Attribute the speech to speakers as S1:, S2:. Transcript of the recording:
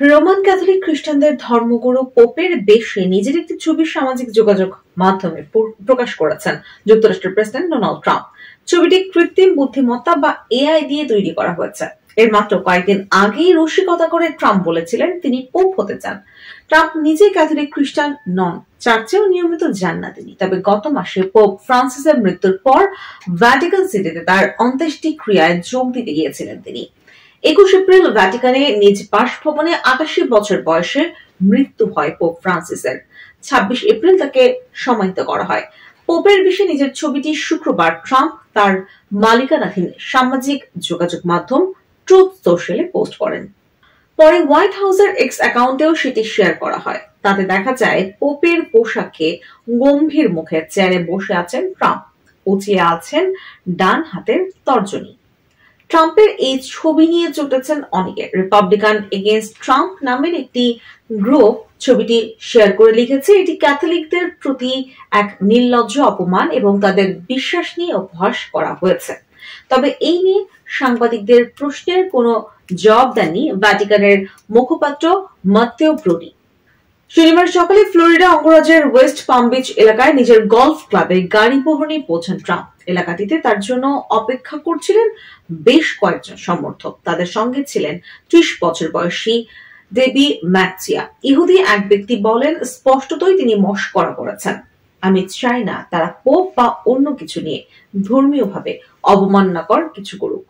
S1: Roman Catholic খ্রিস্টানদের ধর্মগুরু পোপের বেশে নিজের একটি ছবি সামাজিক যোগাযোগ মাধ্যমে প্রকাশ করেছেন যুক্তরাষ্ট্রের প্রেসিডেন্ট ডোনাল্ড ট্রাম্প। ছবিটি কৃত্রিম বুদ্ধিমত্তা বা এআই দিয়ে তৈরি করা হয়েছে। এর মাত্র কয়েকদিন আগেই রসিকতা করে ট্রাম্প বলেছিলেন তিনি পোপ হতে চান। ট্রাম্প নিজে ক্যাথলিক খ্রিস্টান নন, চার্চেও নিয়মিত যান না তিনি। তবে গত মাসে পোপ ফ্রান্সিসের মৃত্যুর পর ভ্যাটিকান সিটিতে তার অন্ত্যেষ্টিক্রিয়ায় যোগ দিতে গিয়েছিলেন তিনি। ২১ এপ্রিল ভ্যাটিকানে নিজ বাসভবনে ৮৮ বছর বয়সে মৃত্যু হয় পোপ ফ্রান্সিসের। ২৬ এপ্রিল তাকে সমাহিত করা হয়। পোপের বিষয়ে নিজের ছবিটি শুক্রবার ট্রাম্প তার মালিকানাধীন সামাজিক যোগাযোগ মাধ্যম ট্রুথ সোশ্যালে পোস্ট করেন। পরে হোয়াইট হাউসের এক্স অ্যাকাউন্টেও সেটি শেয়ার করা হয়। তাতে দেখা যায় পোপের পোশাকে গম্ভীর মুখে চেয়ারে বসে আছেন ট্রাম্প, উঁচিয়ে আছেন ডান হাতের তর্জনী। ট্রাম্পের এই ছবি নিয়ে চটেছেন অনেকে। রিপাবলিকান এগেইনস্ট ট্রাম্প নামের একটি গ্রুপ ছবিটি শেয়ার করে লিখেছে, এটি ক্যাথলিকদের প্রতি এক নির্লজ্জ অপমান এবং তাদের বিশ্বাস নিয়ে উপহাস করা হয়েছে। তবে এই নিয়ে সাংবাদিকদের প্রশ্নের কোনো জবাব দেননি ভ্যাটিকানের মুখপাত্র মাত্তেও ব্রুনি। শনিবার সকালে ফ্লোরিডা অঙ্গরাজ্যের ওয়েস্ট পাম বিচ এলাকায় নিজের গলফ ক্লাবে গাড়ি বহর নিয়ে পৌঁছান ট্রাম্প। এলাকাটিতে তার জন্য অপেক্ষা করছিলেন বেশ কয়েকজন সমর্থক। তাদের সঙ্গে ছিলেন ৩০ বছর বয়সী ডেবি ম্যাকচিয়া। ইহুদি এক ব্যক্তি বলেন, স্পষ্টতই তিনি মশকরা করেছেন। আমি চাই না তারা পোপ বা অন্য কিছু নিয়ে ধর্মীয়ভাবে অবমাননাকর কিছু করুক।